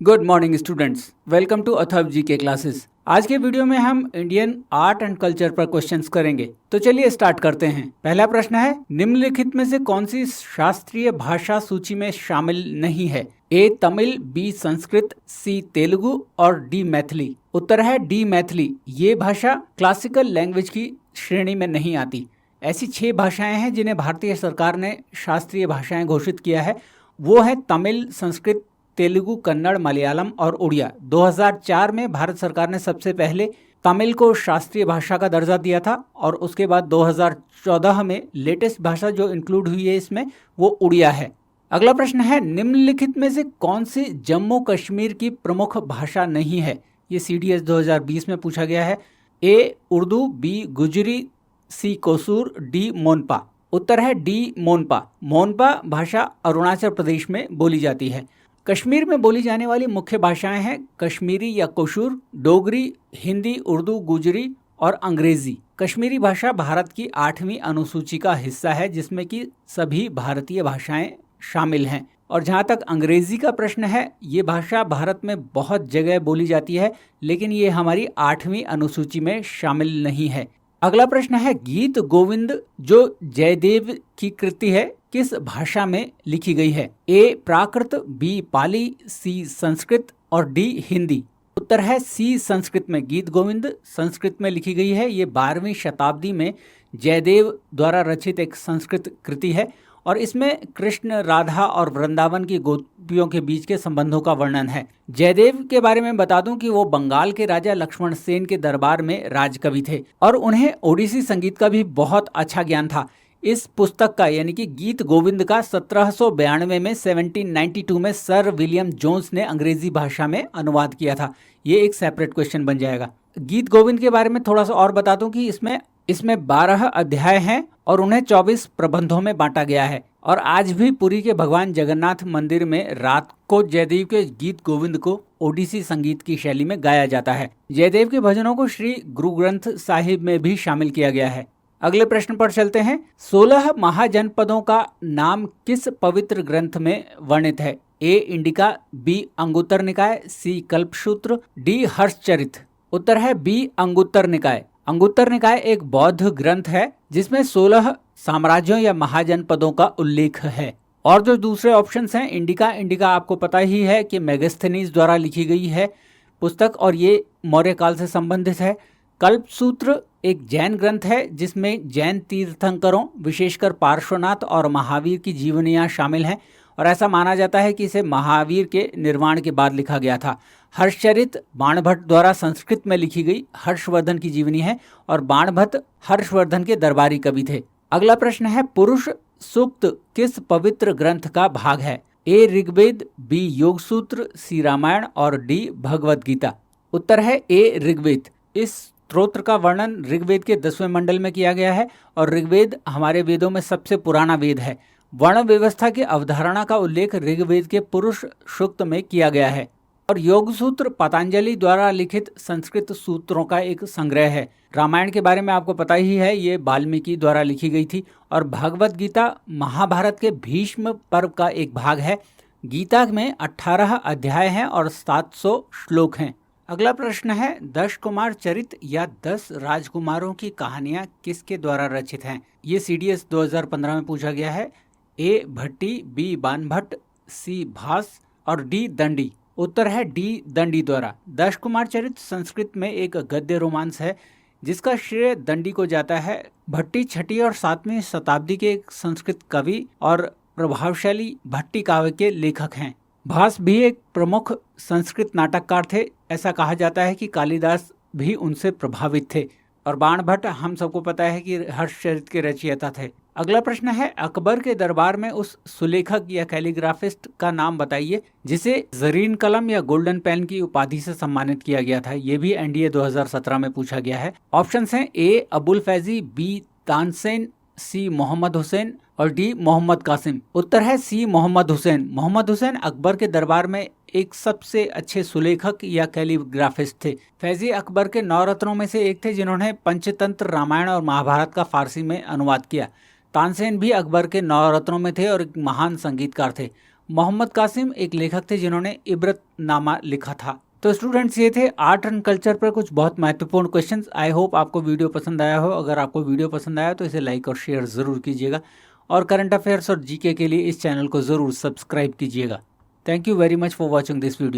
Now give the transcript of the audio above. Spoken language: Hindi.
Good morning students, welcome to Atharva ji के क्लासेस। आज के वीडियो में हम इंडियन आर्ट एंड कल्चर पर क्वेश्चंस करेंगे। तो चलिए स्टार्ट करते हैं। पहला प्रश्न है, निम्नलिखित में से कौन सी शास्त्रीय भाषा सूची में शामिल नहीं है? ए तमिल, बी संस्कृत, सी तेलुगु और डी मैथिली। उत्तर है डी मैथिली। ये भाषा क्लासिकल लैंग्वेज की श्रेणी में नहीं आती। ऐसी 6 भाषाएं हैं जिन्हें भारतीय सरकार ने शास्त्रीय भाषाएं घोषित किया है। वो है तमिल, संस्कृत, तेलुगु, कन्नड़, मलयालम और उड़िया। 2004 में भारत सरकार ने सबसे पहले तमिल को शास्त्रीय भाषा का दर्जा दिया था और उसके बाद 2014 में लेटेस्ट भाषा जो इंक्लूड हुई है इसमें वो उड़िया है। अगला प्रश्न है, निम्नलिखित में से कौन सी जम्मू कश्मीर की प्रमुख भाषा नहीं है? ये CDS 2020 में पूछा गया है। ए उर्दू, बी गुजरी, सी कोसूर, डी मोनपा। उत्तर है डी मोनपा। मोनपा भाषा अरुणाचल प्रदेश में बोली जाती है। कश्मीर में बोली जाने वाली मुख्य भाषाएं हैं कश्मीरी या कोशूर, डोगरी, हिंदी, उर्दू, गुजरी और अंग्रेजी। कश्मीरी भाषा भारत की 8वीं अनुसूची का हिस्सा है जिसमें कि सभी भारतीय भाषाएं शामिल हैं। और जहां तक अंग्रेजी का प्रश्न है, ये भाषा भारत में बहुत जगह बोली जाती है लेकिन ये हमारी 8वीं अनुसूची में शामिल नहीं है। अगला प्रश्न है, गीत गोविंद जो जयदेव की कृति है किस भाषा में लिखी गई है? ए प्राकृत, बी पाली, सी संस्कृत और डी हिंदी। उत्तर है सी संस्कृत में। गीत गोविंद संस्कृत में लिखी गई है। ये 12वीं शताब्दी में जयदेव द्वारा रचित एक संस्कृत कृति है और इसमें कृष्ण, राधा और वृंदावन की गोपियों के बीच के संबंधों का वर्णन है। जयदेव के बारे में बता दूं कि वो बंगाल के राजा लक्ष्मण सेन के दरबार में राजकवि थे और उन्हें ओडिसी संगीत का भी बहुत अच्छा ज्ञान था। इस पुस्तक का यानी कि गीत गोविंद का 1792 में 1792 में सर विलियम जोन्स ने अंग्रेजी भाषा में अनुवाद किया था। ये एक सेपरेट क्वेश्चन बन जाएगा। गीत गोविंद के बारे में थोड़ा सा और बता दूं कि इसमें 12 अध्याय हैं और उन्हें 24 प्रबंधों में बांटा गया है। और आज भी पुरी के भगवान जगन्नाथ मंदिर में रात को जयदेव के गीत गोविंद को ओडिसी संगीत की शैली में गाया जाता है। जयदेव के भजनों को श्री गुरु ग्रंथ साहिब में भी शामिल किया गया है। अगले प्रश्न पर चलते हैं। 16 महाजनपदों का नाम किस पवित्र ग्रंथ में वर्णित है? ए इंडिका, बी अंगुत्तर निकाय, सी कल्पसूत्र, डी हर्षचरित। उत्तर है बी अंगुत्तर निकाय। अंगुत्तर निकाय एक बौद्ध ग्रंथ है जिसमें 16 साम्राज्यों या महाजनपदों का उल्लेख है। और जो दूसरे ऑप्शंस हैं, इंडिका आपको पता ही है कि मेगास्थनीज द्वारा लिखी गई है पुस्तक और ये मौर्य काल से संबंधित है। कल्पसूत्र एक जैन ग्रंथ है जिसमें जैन तीर्थंकरों विशेषकर पार्श्वनाथ और महावीर की जीवनियाँ शामिल हैं और ऐसा माना जाता है कि इसे महावीर के निर्वाण के बाद लिखा गया था। हर्षचरित बाणभट्ट द्वारा संस्कृत में लिखी गई हर्षवर्धन की जीवनी है और बाणभट्ट हर्षवर्धन के दरबारी कवि थे। अगला प्रश्न है, पुरुष सूक्त किस पवित्र ग्रंथ का भाग है? ए ऋग्वेद, बी योग सूत्र, सी रामायण और डी भगवद गीता। उत्तर है ए ऋग्वेद। इस स्तोत्र का वर्णन ऋग्वेद के 10वें मंडल में किया गया है और ऋग्वेद हमारे वेदों में सबसे पुराना वेद है। वर्ण व्यवस्था की अवधारणा का उल्लेख ऋग्वेद के पुरुष सूक्त में किया गया है और योग सूत्र पतंजलि द्वारा लिखित संस्कृत सूत्रों का एक संग्रह है। रामायण के बारे में आपको पता ही है, ये वाल्मीकि द्वारा लिखी गई थी और भगवद गीता महाभारत के भीष्म पर्व का एक भाग है। गीता में 18 अध्याय हैं और 700 श्लोक हैं। अगला प्रश्न है, 10 कुमार चरित या 10 राजकुमारों की कहानियां किसके द्वारा रचित हैं? ये CDS 2015 में पूछा गया है। ए भट्टी, बी बाणभट्ट, सी भास और डी दंडी। उत्तर है डी दंडी द्वारा। 10 कुमार चरित संस्कृत में एक गद्य रोमांस है जिसका श्रेय दंडी को जाता है। भट्टी 6वीं और 7वीं शताब्दी के एक संस्कृत कवि और प्रभावशाली भट्टी काव्य के लेखक हैं। भास भी एक प्रमुख संस्कृत नाटककार थे। ऐसा कहा जाता है कि कालिदास भी उनसे प्रभावित थे और बाणभट्ट हम सबको पता है कि हर्षचरित के रचयिता थे। अगला प्रश्न है, अकबर के दरबार में उस सुलेखक या कैलीग्राफिस्ट का नाम बताइए जिसे जरीन कलम या गोल्डन पेन की उपाधि से सम्मानित किया गया था। ये भी NDA 2017 में पूछा गया है। ऑप्शंस हैं ए अबुल फैजी, बी तानसेन, सी मोहम्मद हुसैन और डी मोहम्मद कासिम। उत्तर है सी मोहम्मद हुसैन। मोहम्मद हुसैन अकबर के दरबार में एक सबसे अच्छे सुलेखक या कैलीग्राफिस्ट थे। फैजी अकबर के 9 रत्नों में से एक थे जिन्होंने पंचतंत्र, रामायण और महाभारत का फारसी में अनुवाद किया। तानसेन भी अकबर के 9 रत्नों में थे और एक महान संगीतकार थे। मोहम्मद कासिम एक लेखक थे जिन्होंने इबरतनामा लिखा था। तो स्टूडेंट्स, ये थे आर्ट एंड कल्चर पर कुछ बहुत महत्वपूर्ण क्वेश्चंस। आई होप आपको वीडियो पसंद आया हो। अगर आपको वीडियो पसंद आया तो इसे लाइक और शेयर ज़रूर कीजिएगा और करंट अफेयर्स और जीके के लिए इस चैनल को ज़रूर सब्सक्राइब कीजिएगा। Thank you very much for watching this video.